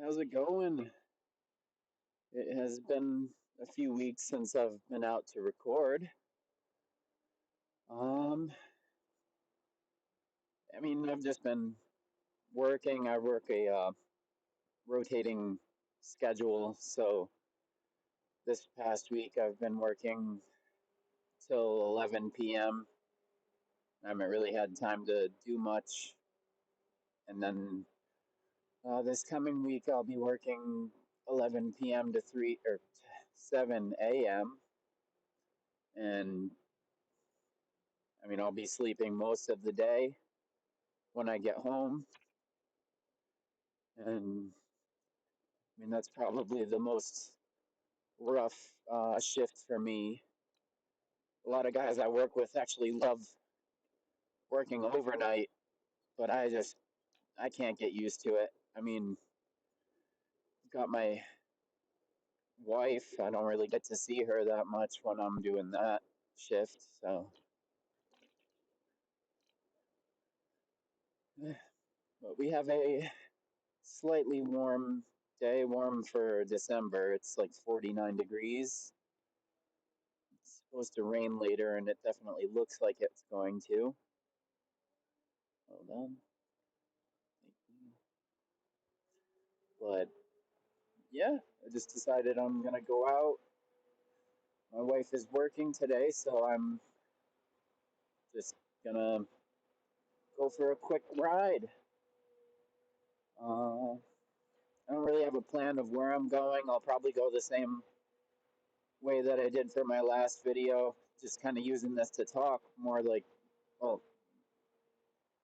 How's it going? It has been a few weeks since I've been out to record. Um, I've just been working. I work a rotating schedule, so this past week I've been working till 11 p.m. I haven't really had time to do much, and then this coming week I'll be working 11 p.m. to 3 or 7 a.m. and I'll be sleeping most of the day when I get home. And that's probably the most rough shift for me. A lot of guys I work with actually love working overnight, but I can't get used to it. Got my wife. I don't really get to see her that much when I'm doing that shift. So, but we have a slightly warm day, warm for December. It's like 49 degrees. It's supposed to rain later, and it definitely looks like it's going to. Hold on. But yeah, I just decided I'm gonna go out. My wife is working today, so I'm just gonna go for a quick ride. I don't really have a plan of where I'm going. I'll probably go the same way that I did for my last video, just kind of using this to talk more like, well,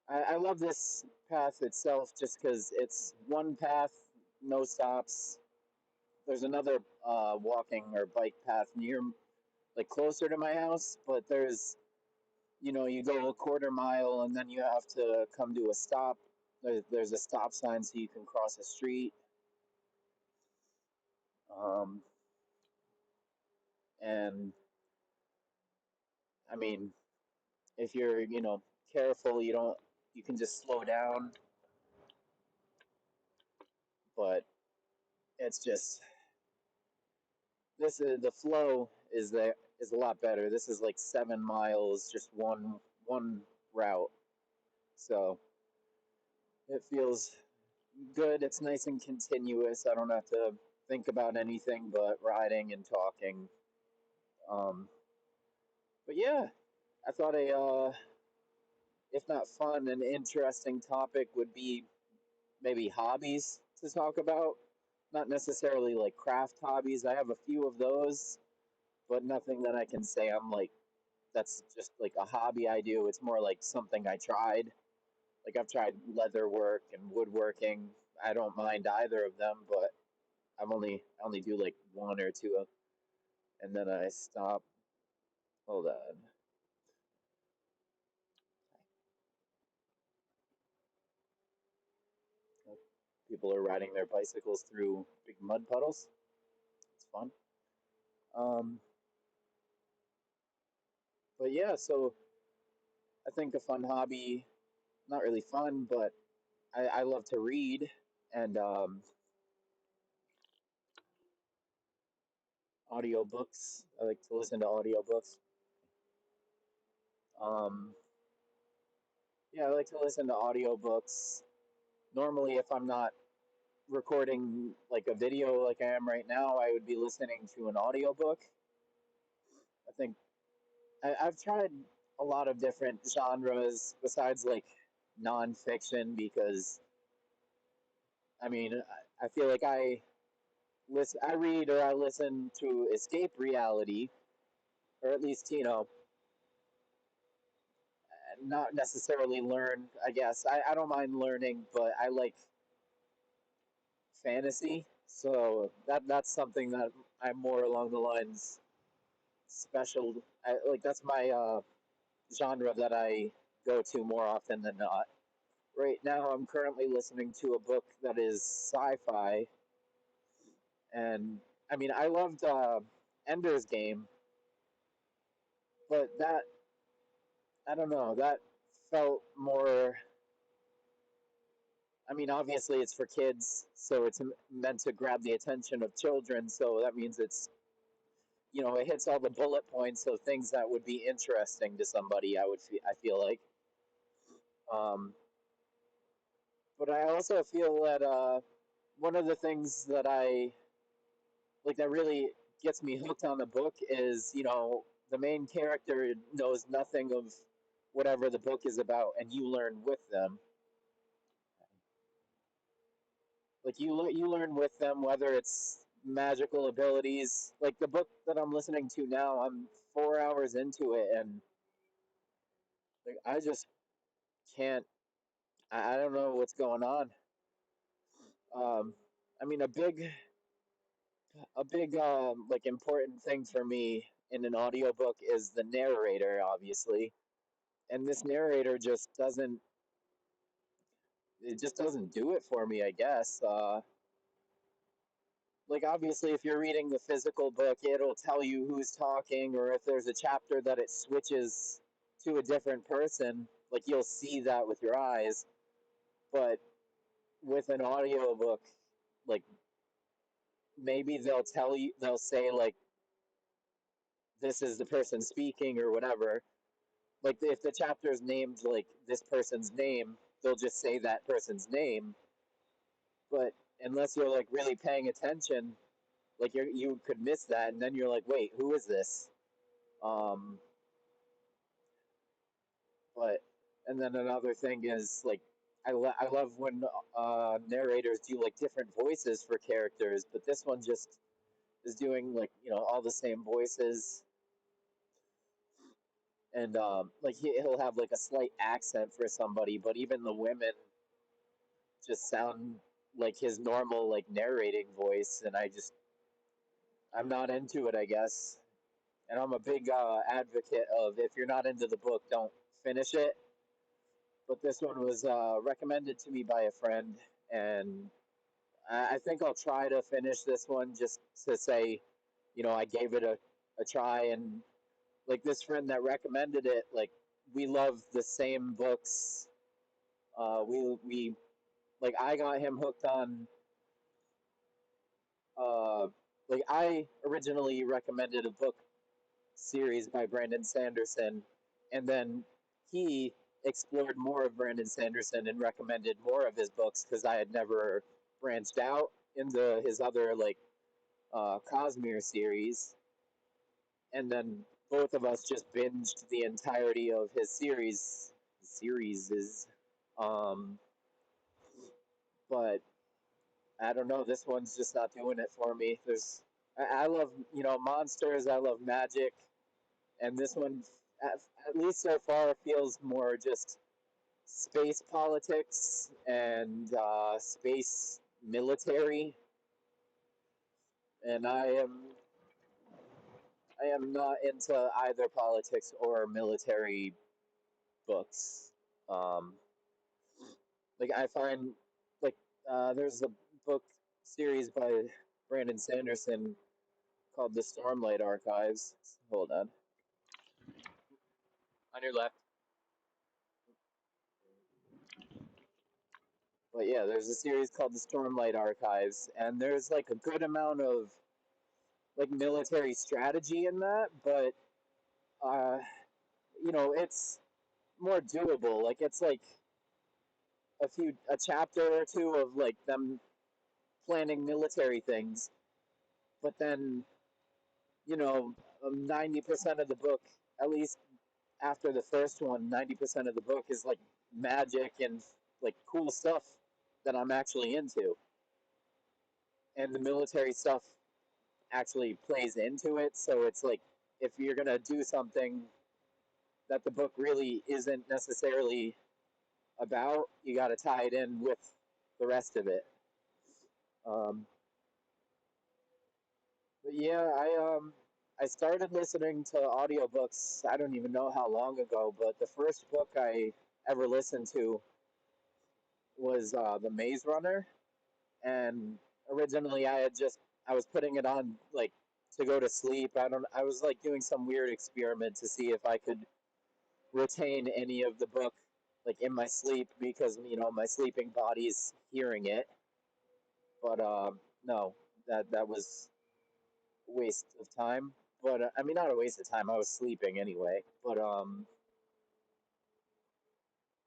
I love this path itself just because it's one path, no stops. There's another walking or bike path near, like closer to my house, but you go a quarter mile and then you have to come to a stop. There's a stop sign so you can cross a street. Um, and I mean, if you're, careful, you can just slow down. But it's just, the flow is a lot better. This is like 7 miles, just one route. So it feels good. It's nice and continuous. I don't have to think about anything but riding and talking. Um, but yeah, I thought if not fun, an interesting topic would be maybe hobbies to talk about. Not necessarily like craft hobbies. I have a few of those, but nothing that I can say I'm like, that's just like a hobby I do. It's more like something I tried. Like I've tried leather work and woodworking. I don't mind either of them, but I only do like one or two of, and then I stop. Hold on. People are riding their bicycles through big mud puddles. It's fun. Um, but yeah, so I think a fun hobby, not really fun, but I love to read and audiobooks. I like to listen to audiobooks. Um, yeah, I like to listen to audiobooks. Normally, if I'm not recording like a video like I am right now, I would be listening to an audiobook. I think I've tried a lot of different genres besides like nonfiction because I feel like I read or I listen to escape reality, or at least not necessarily learn. I guess I don't mind learning, but I like fantasy, so that's something that I'm more along the lines special. Like that's my genre that I go to more often than not. Right now, I'm currently listening to a book that is sci-fi, and I loved Ender's Game, but that I don't know that felt more. I mean, obviously it's for kids, so it's meant to grab the attention of children. So that means it's, it hits all the bullet points of things that would be interesting to somebody. I feel like, um, but I also feel that one of the things that I like that really gets me hooked on the book is, the main character knows nothing of whatever the book is about, and you learn with them. Like you learn with them, whether it's magical abilities. Like the book that I'm listening to now, I'm 4 hours into it, and like I just can't. I don't know what's going on. Um, I mean, a big like important thing for me in an audiobook is the narrator, obviously, and this narrator just doesn't do it for me, I guess. Like obviously if you're reading the physical book, it'll tell you who's talking, or if there's a chapter that it switches to a different person, like you'll see that with your eyes. But with an audiobook, like maybe they'll say like this is the person speaking or whatever. Like if the chapter is named like this person's name, they'll just say that person's name. But unless you're like really paying attention, like you could miss that, and then you're like, wait, who is this? Um, but and then another thing is like I love when narrators do like different voices for characters, but this one just is doing like all the same voices, and like he'll have like a slight accent for somebody, but even the women just sound like his normal like narrating voice, and I'm not into it, I guess. And I'm a big advocate of if you're not into the book, don't finish it. But this one was recommended to me by a friend, and I think I'll try to finish this one just to say, I gave it a try. And like this friend that recommended it, like we love the same books. We like I got him hooked on. Uh, like I originally recommended a book series by Brandon Sanderson, and then he explored more of Brandon Sanderson and recommended more of his books because I had never branched out into his other like Cosmere series, and then both of us just binged the entirety of his series is, um, but I don't know. This one's just not doing it for me. I love monsters. I love magic, and this one, at least so far, feels more just space politics and space military. And I am not into either politics or military books. Um, like I find like there's a book series by Brandon Sanderson called The Stormlight Archives. Hold on your left. But yeah, there's a series called The Stormlight Archives, and there's like a good amount of like military strategy in that, but uh, it's more doable. Like it's like a chapter or two of like them planning military things, but then 90% of the book, at least after the first one, 90% of the book is like magic and like cool stuff that I'm actually into, and the military stuff actually plays into it. So it's like if you're gonna do something that the book really isn't necessarily about, you got to tie it in with the rest of it. Um, but yeah, I started listening to audiobooks. I don't even know how long ago, but the first book I ever listened to was The Maze Runner, and originally I was putting it on like to go to sleep. I was like doing some weird experiment to see if I could retain any of the book, like in my sleep because my sleeping body's hearing it. But no, that was a waste of time. But I mean, not a waste of time. I was sleeping anyway. But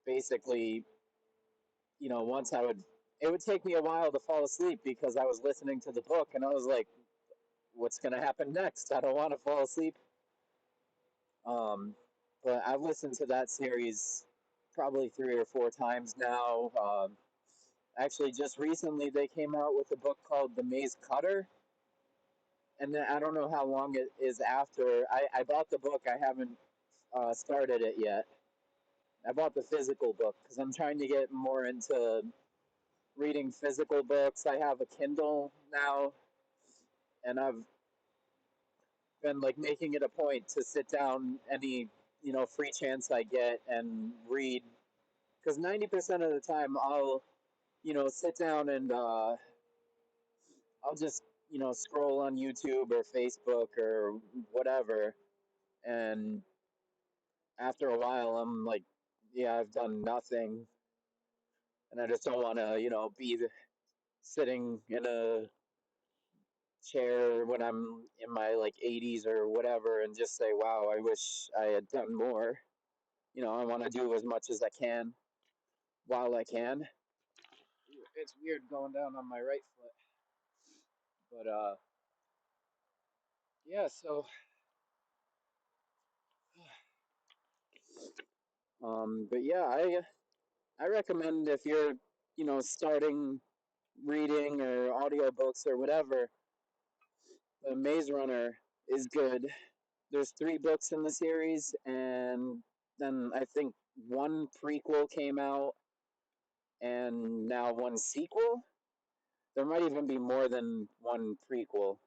basically, once it would take me a while to fall asleep because I was listening to the book and I was like, what's gonna happen next? I don't want to fall asleep. Um, but I've listened to that series probably 3 or 4 times now. Actually, just recently they came out with a book called The Maze Cutter, and then I don't know how long it is after. I bought the book. I haven't started it yet. I bought the physical book because I'm trying to get more into reading physical books. I have a Kindle now, and I've been like making it a point to sit down any free chance I get and read. Because 90% of the time I'll sit down and I'll just scroll on YouTube or Facebook or whatever, and after a while I'm like, yeah, I've done nothing, and I just don't want to be sitting in a chair when I'm in my like 80s or whatever and just say, wow, I wish I had done more. I want to do as much as I can while I can. It's weird going down on my right foot, but yeah. So but yeah, I recommend if you're starting reading or audiobooks or whatever, the Maze Runner is good. There's 3 books in the series, and then I think one prequel came out, and now one sequel. There might even be more than one prequel,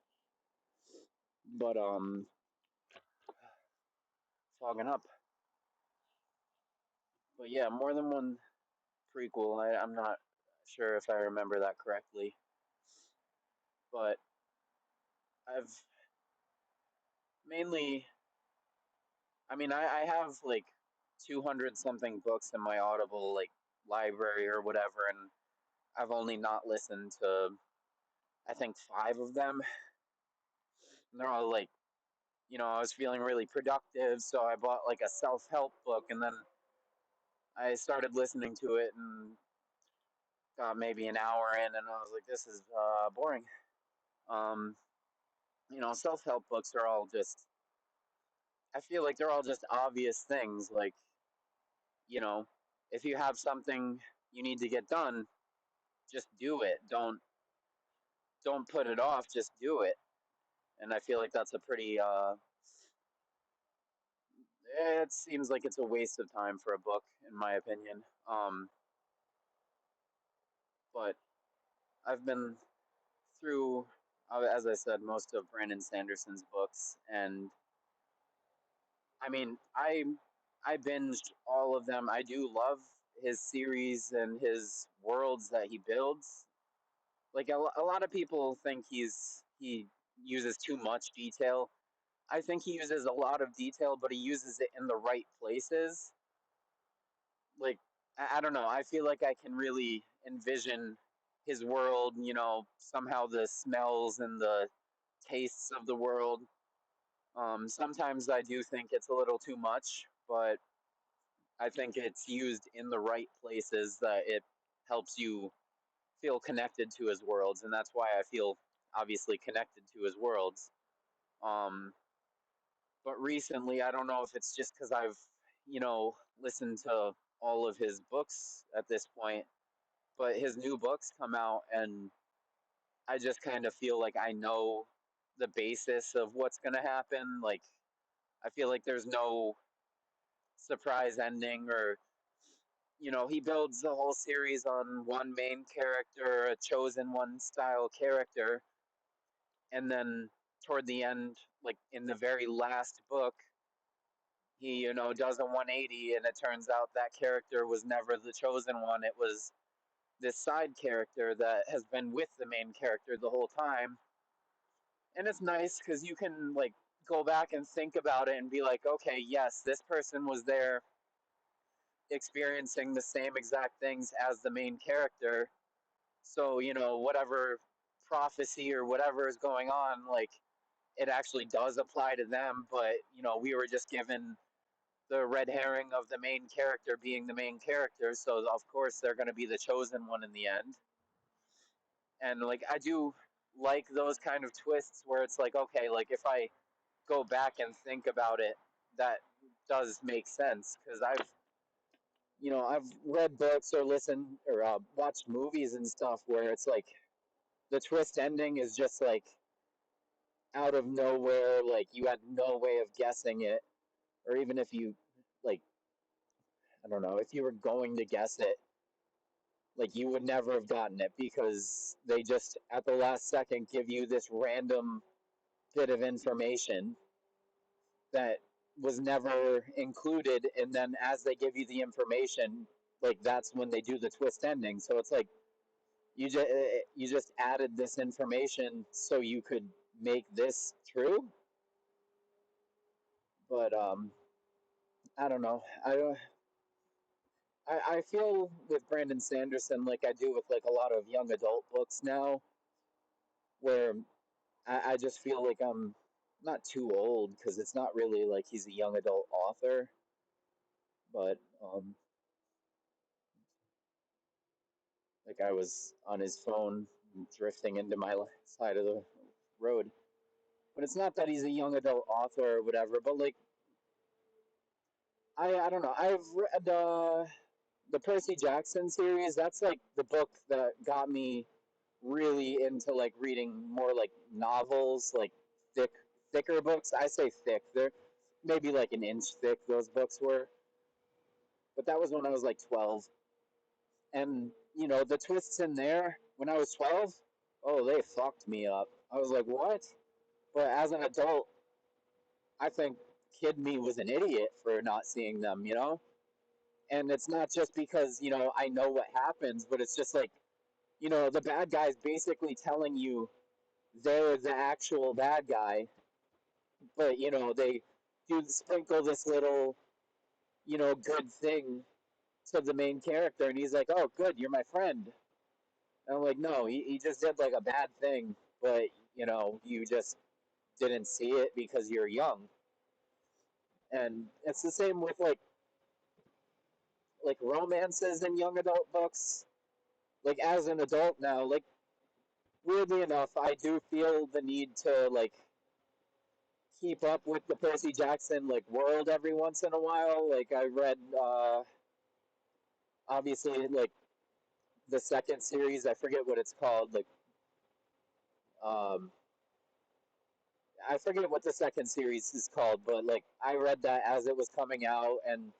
but fogging up. But yeah, more than one prequel. I'm not sure if I remember that correctly, but I've mainly, I mean, I have like 200 something books in my Audible like library or whatever, and I've only not listened to I think 5 of them. And they're all like, I was feeling really productive, so I bought like a self help book, and then I started listening to it and got maybe an hour in, and I was like, this is boring. Um, self help books are all just, I feel like they're all just obvious things. Like, you know, if you have something you need to get done, just do it. Don't put it off. Just do it. And I feel like that's a pretty. It seems like it's a waste of time for a book, in my opinion. But I've been through, as I said, most of Brandon Sanderson's books, and I mean, I binged all of them. I do love his series and his worlds that he builds. Like a lot of people think he uses too much detail. I think he uses a lot of detail, but he uses it in the right places. Like I don't know. I feel like I can really envision his world. Somehow the smells and the tastes of the world. Sometimes I do think it's a little too much, but I think it's used in the right places that it helps you feel connected to his worlds, and that's why I feel obviously connected to his worlds. Um, but recently, I don't know if it's just because I've listened to all of his books at this point, but his new books come out, and I just kind of feel like I know the basis of what's gonna happen. Like I feel like there's no surprise ending or he builds the whole series on one main character, a chosen one style character, and then toward the end, like in the very last book, he does a 180, and it turns out that character was never the chosen one. It was this side character that has been with the main character the whole time, and it's nice because you can like go back and think about it and be like, okay, yes, this person was there experiencing the same exact things as the main character. So, whatever prophecy or whatever is going on, like, it actually does apply to them, but, we were just given the red herring of the main character being the main character, so of course they're going to be the chosen one in the end. And, like, I do like those kind of twists where it's like, okay, like, if I go back and think about it, that does make sense, because I've read books or listened or watched movies and stuff where it's like the twist ending is just like out of nowhere, like you had no way of guessing it, or even if you, like, I don't know, if you were going to guess it, like you would never have gotten it because they just at the last second give you this random bit of information that was never included, and then as they give you the information, like that's when they do the twist ending. So it's like you just added this information so you could make this true. But I don't know. I feel with Brandon Sanderson like I do with like a lot of young adult books now, where I just feel like I'm not too old because it's not really like he's a young adult author, but like I was on his phone drifting into my side of the road. But it's not that he's a young adult author or whatever, but like I don't know. I've read the Percy Jackson series. That's like the book that got me really into like reading more like novels, like thicker books. I say thick. They're maybe like an inch thick. Those books were, but that was when I was like 12, and the twists in there when I was 12. Oh, they fucked me up. I was like, what? But as an adult, I think kid me was an idiot for not seeing them. And it's not just because I know what happens, but it's just like the bad guy's basically telling you they're the actual bad guy, but they do sprinkle this little good thing to the main character, and he's like, oh good, you're my friend. And I'm like, no, he just did like a bad thing, but you just didn't see it because you're young. And it's the same with like romances in young adult books. Like as an adult now, like weirdly enough, I do feel the need to like keep up with the Percy Jackson like world every once in a while. Like I read obviously like the second series, I forget what it's called, like um I forget what the second series is called, but like I read that as it was coming out, and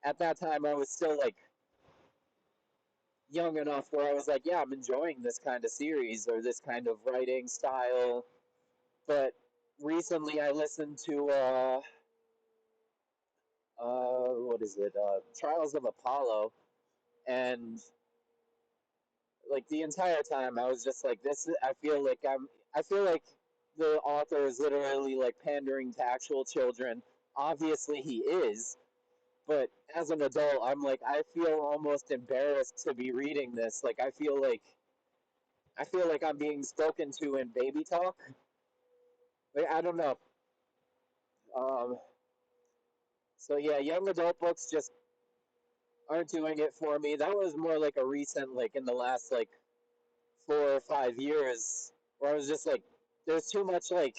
at that time I was still like young enough where I was like, yeah, I'm enjoying this kind of series or this kind of writing style. But recently I listened to what is it? Trials of Apollo, and like the entire time I was just like, this. I feel like the author is literally like pandering to actual children. Obviously, he is, but as an adult, I'm like, I feel almost embarrassed to be reading this. Like, I feel like I'm being spoken to in baby talk. Like, I don't know. Um, so yeah, young adult books just aren't doing it for me. That was more like a recent, like in the last like 4 or 5 years, where I was just like, there's too much like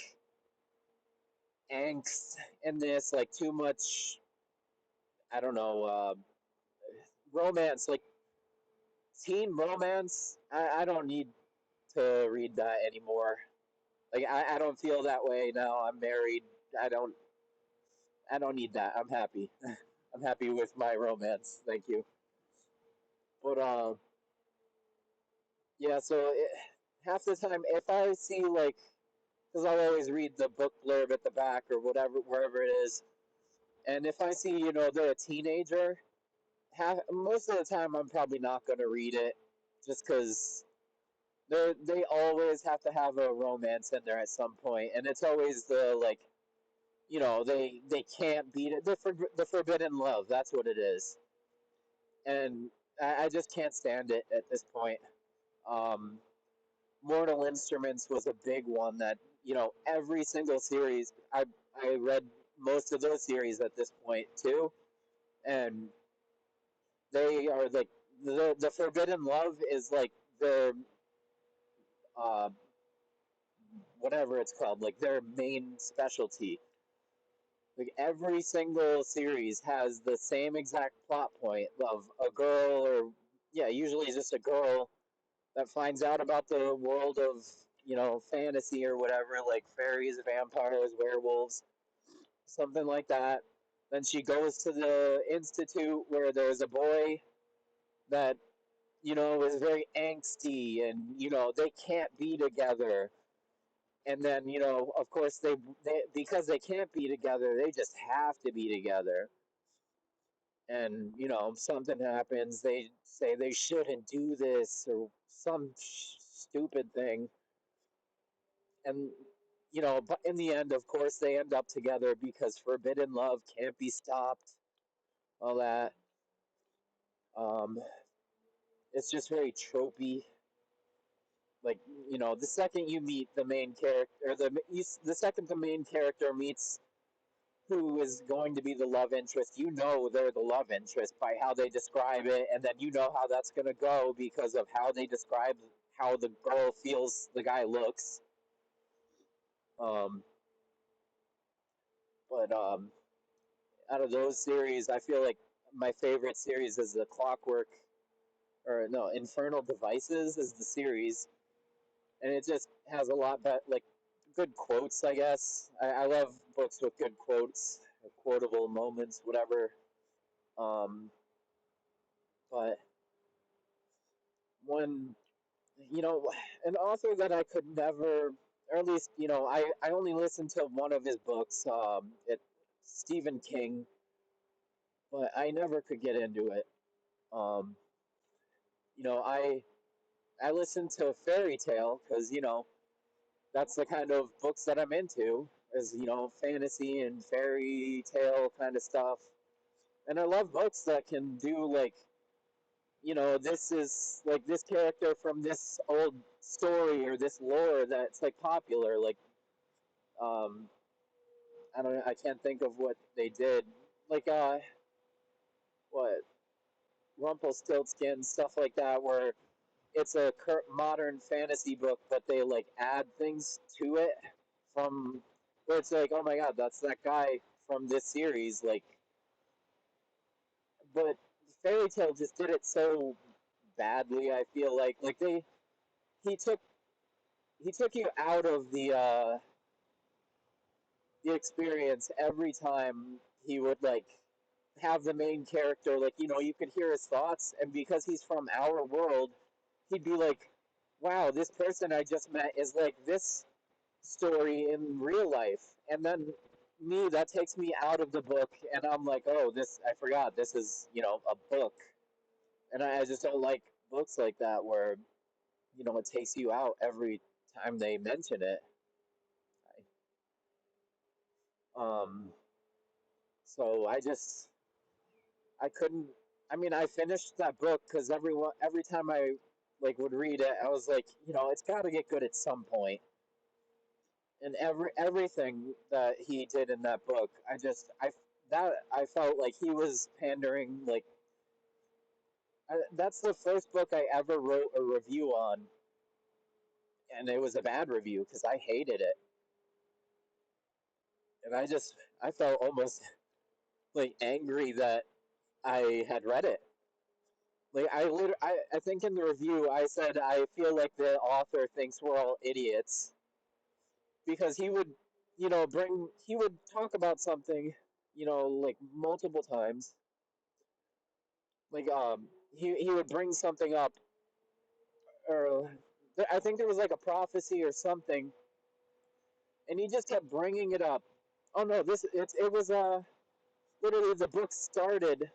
angst in this, like too much, I don't know, romance, like teen romance. I don't need to read that anymore. Like I don't feel that way now. I'm married. I don't I don't need that. I'm happy. I'm happy with my romance. Thank you. But yeah. So half the time, if I see like, because I'll always read the book blurb at the back or whatever, wherever it is, and if I see they're a teenager, most of the time I'm probably not going to read it, just because they always have to have a romance in there at some point, and it's always the like they can't beat it. The forbidden love. That's what it is. and I just can't stand it at this point. Um, Mortal Instruments was a big one that, every single series, I read most of those series at this point too, and they are like the Forbidden Love is like their uh, whatever it's called, like their main specialty. Like every single series has the same exact plot point of a girl, or yeah, usually just a girl that finds out about the world of fantasy or whatever, like fairies, vampires, werewolves, something like that. Then she goes to the institute where there's a boy that is very angsty, and they can't be together. And then of course they because they can't be together, they just have to be together. And something happens, they say they shouldn't do this or some stupid thing, and but in the end, of course, they end up together because forbidden love can't be stopped. All that. um it's just very tropey. Like, the second you meet the main character, the second the main character meets who is going to be the love interest, they're the love interest by how they describe it, and then how that's going to go because of how they describe how the girl feels the guy looks. um but Out of those series, I feel like my favorite series is the Clockwork, or no, Infernal Devices is the series, and it just has a lot better, like, good quotes. I guess I love books with good quotes, quotable moments, whatever. Um, but when you know, an author that I could never, or at least I only listened to one of his books. Stephen King, but I never could get into it. Um, you know, I listen to fairy tale because that's the kind of books that I'm into, is fantasy and fairy tale kind of stuff. And I love books that can do, like, this is like this character from this old story or this lore that's like popular. Like, um, I don't know, I can't think of what they did. Like, what, Rumpelstiltskin, stuff like that, where it's a modern fantasy book, but they like add things to it from where it's like, oh my god, that's that guy from this series. Like, but Fairy Tale just did it so badly. I feel like he took he took you out of the experience every time he would like have the main character, like, you could hear his thoughts, and because he's from our world, he'd be like, wow, this person I just met is like this story in real life. And then that takes me out of the book, and I'm like, oh, this, I forgot this is a book. And I just don't like books like that where it takes you out every time they mention it. um so I couldn't. I mean, I finished that book because every time I like would read it, I was like, it's got to get good at some point. And everything that he did in that book, I felt like he was pandering. Like, that's the first book I ever wrote a review on, and it was a bad review because I hated it, and I felt almost like angry that I had read it. Like, I think in the review I said I feel like the author thinks we're all idiots because he would talk about something, like multiple times. Like, he would bring something up, or I think there was like a prophecy or something, and he just kept bringing it up. Oh no, it was literally the book started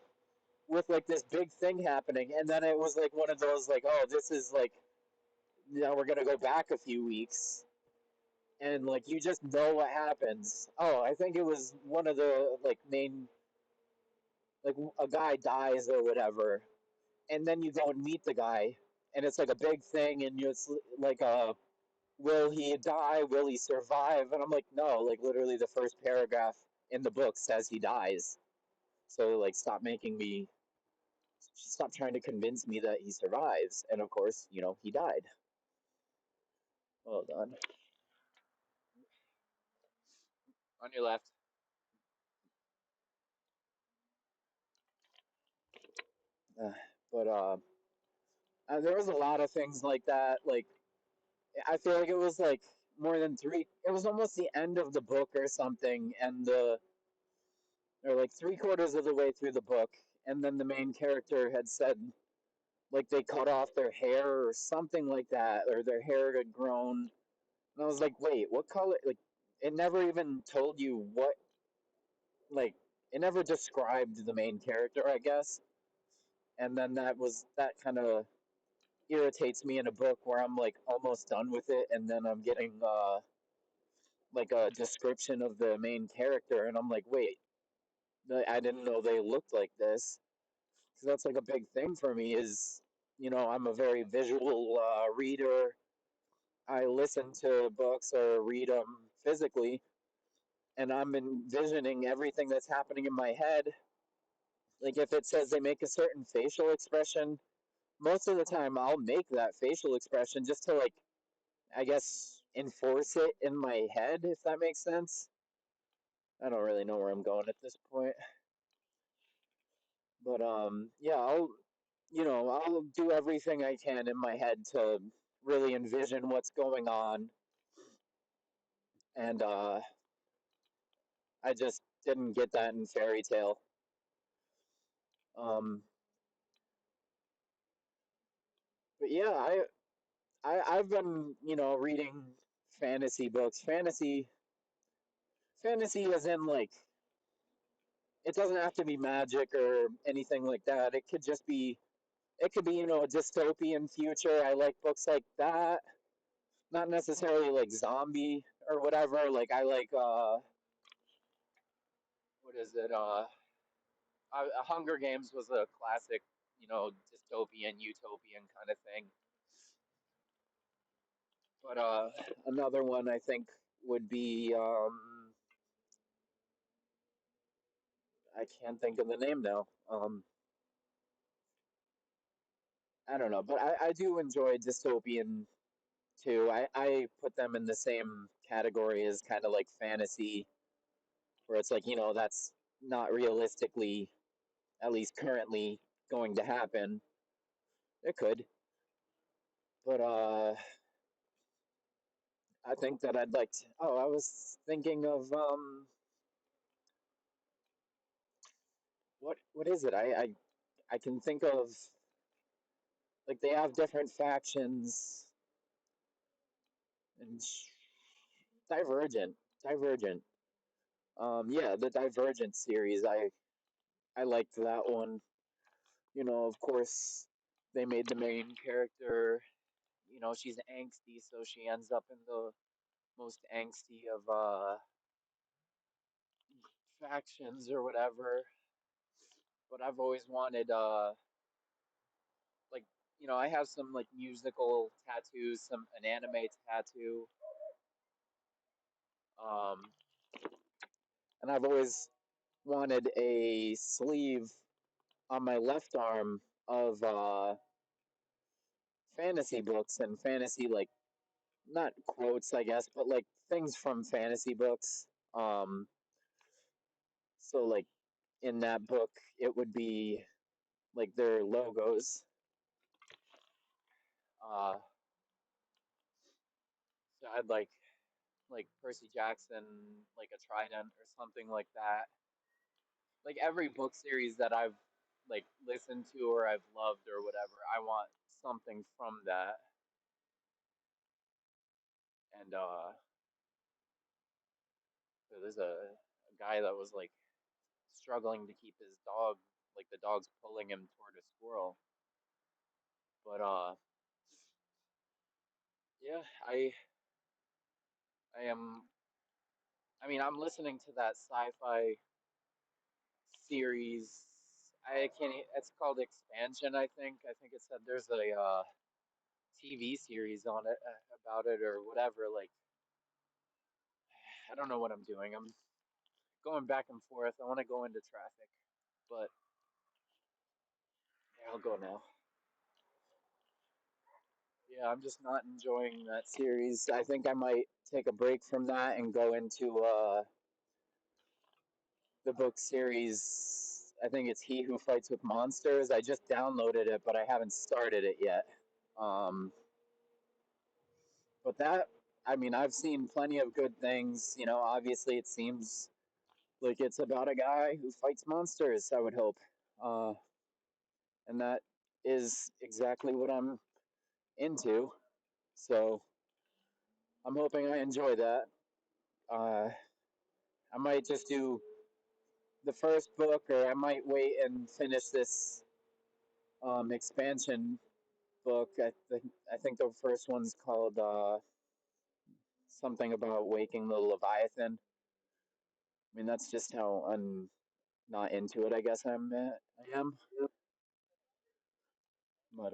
with like this big thing happening, and then it was like one of those, like, oh, this is like, we're gonna go back a few weeks, and like you just know what happens. Oh, I think it was one of the like main, like, a guy dies or whatever, and then you go and meet the guy, and it's like a big thing, and it's like will he die? Will he survive? And I'm like, no, like literally the first paragraph in the book says he dies. So like, stop trying to convince me that he survives. And of course, he died. Well done. On your left. Uh, but there was a lot of things like that. Like I feel like it was like more than three. It was almost the end of the book or something, and or like three-quarters of the way through the book, and then the main character had said like they cut off their hair or something like that, or their hair had grown. And I was like, wait, what color? Like, it never even told you what, like, it never described the main character, I guess. And then that kind of irritates me in a book where I'm like almost done with it, and then I'm getting like a description of the main character, and I'm like, wait, I didn't know they looked like this. Because that's like a big thing for me is, I'm a very visual reader. I listen to books or read them physically, and I'm envisioning everything that's happening in my head. Like if it says they make a certain facial expression, most of the time I'll make that facial expression just to like, I guess, enforce it in my head, if that makes sense. I don't really know where I'm going at this point. But yeah, I'll do everything I can in my head to really envision what's going on, and I just didn't get that in fairy tale. Um, but yeah, I've been reading fantasy books. Fantasy as in like it doesn't have to be magic or anything like that. It could be a dystopian future. I like books like that. Not necessarily like zombie or whatever. Like I like what is it? Hunger Games was a classic, dystopian, utopian kind of thing. But another one I think would be I can't think of the name now. I don't know, but I do enjoy dystopian too. I put them in the same category as kind of like fantasy, where it's like that's not realistically, at least currently, going to happen. It could, but I think that I'd like to. Oh, I was thinking of what is it? I can think of like they have different factions and Divergent, Divergent. Yeah, the Divergent series. I liked that one. Of course, they made the main character. She's angsty, so she ends up in the most angsty of factions or whatever. But I've always wanted like I have some like musical tattoos, an anime tattoo, um, and I've always wanted a sleeve on my left arm of fantasy books and fantasy like not quotes I guess, but like things from fantasy books. Um, so like in that book, it would be like their logos. Uh, so I'd like Percy Jackson, like a trident or something like that. Like every book series that I've like listened to or I've loved or whatever, I want something from that. And so there's a guy that was like struggling to keep his dog, like the dog's pulling him toward a squirrel. But yeah, I am. I mean, I'm listening to that sci-fi series. I can't. It's called Expansion. I think it said there's a TV series on it about it or whatever. Like I don't know what I'm doing. I'm going back and forth. I want to go into traffic, but yeah, I'll go now. Yeah, I'm just not enjoying that series. I think I might take a break from that and go into the book series. I think it's He Who Fights with Monsters. I just downloaded it, but I haven't started it yet. Um, but that, I mean, I've seen plenty of good things. You know, obviously, it seems like it's about a guy who fights monsters, I would hope. Uh, and that is exactly what I'm into. So I'm hoping I enjoy that. Uh, I might just do the first book, or I might wait and finish this expansion book. I think the first one's called something about waking the Leviathan. I mean, that's just how I'm not into it. I guess I am, but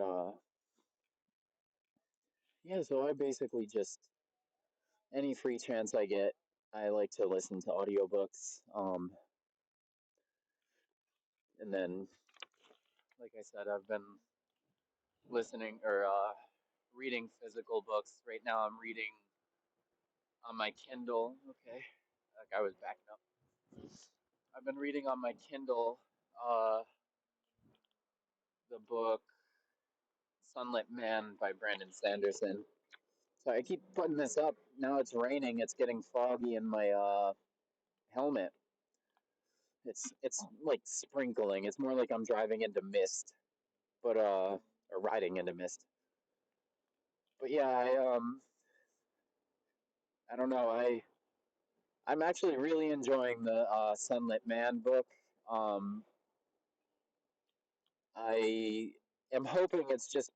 yeah. So I basically just any free chance I get, I like to listen to audiobooks. And then, like I said, I've been listening or reading physical books. Right now, I'm reading on my Kindle. Okay, like I was backing up. I've been reading on my Kindle the book Sunlit Man by Brandon Sanderson. So I keep putting this up. Now it's raining. It's getting foggy in my helmet. It's like sprinkling. It's more like I'm driving into mist, but or riding into mist. But yeah, I don't know. I'm actually really enjoying the Sunlit Man book. Um, I am hoping it's just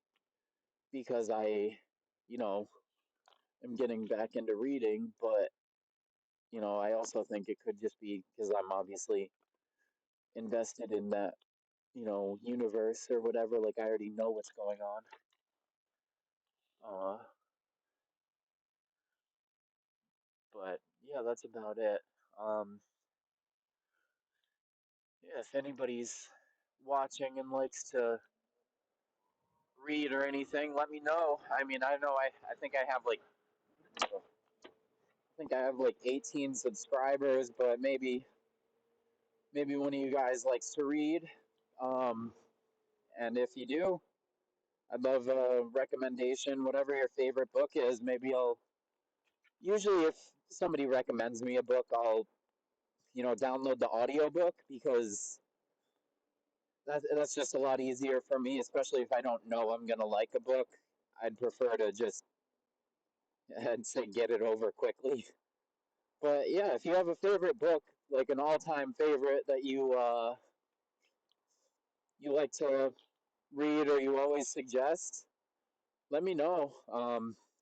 because you know, am getting back into reading, but you know, I also think it could just be because I'm obviously invested in that, you know, universe or whatever. Like I already know what's going on. Uh, but yeah, that's about it. Um, yeah, if anybody's watching and likes to read or anything, let me know. I mean, I know I think I have like 18 subscribers, but maybe one of you guys likes to read. Um, and if you do, I'd love a recommendation, whatever your favorite book is. Maybe I'll usually if somebody recommends me a book, I'll download the audiobook because that's just a lot easier for me, especially if I don't know I'm gonna like a book. I'd prefer to just I'd say get it over quickly. But yeah, if you have a favorite book, like an all-time favorite that you like to read or you always suggest, let me know.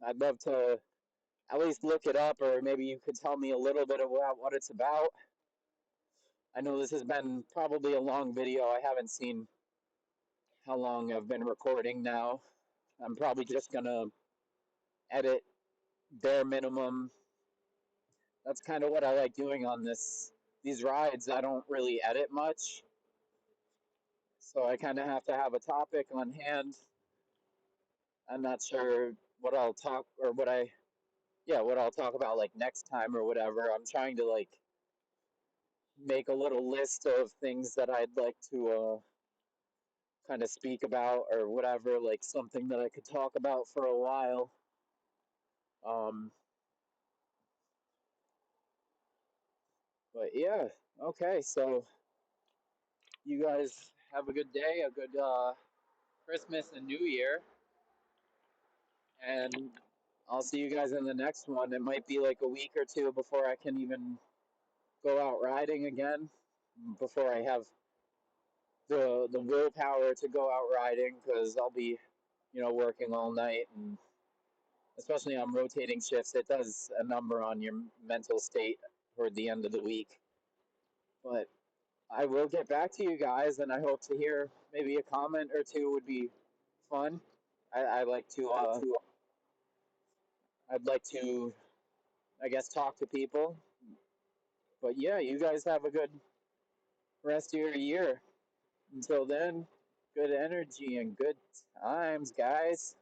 I'd love to at least look it up, or maybe you could tell me a little bit about what it's about. I know this has been probably a long video. I haven't seen how long I've been recording now. I'm probably just gonna edit bare minimum. That's kind of what I like doing on these rides. I don't really edit much, so I kind of have to have a topic on hand. I'm not sure what I'll talk or what I'll talk about like next time or whatever. I'm trying to like make a little list of things that I'd like to kind of speak about or whatever, like something that I could talk about for a while. Um, but yeah, okay. So you guys have a good day, a good Christmas and New Year, and I'll see you guys in the next one. It might be like a week or two before I can even go out riding again, before I have the willpower to go out riding because I'll be, working all night and especially on rotating shifts, it does a number on your mental state toward the end of the week. But I will get back to you guys, and I hope to hear maybe a comment or two would be fun. I like to I'd like to, I guess, talk to people. But yeah, you guys have a good rest of your year. Until then, good energy and good times, guys.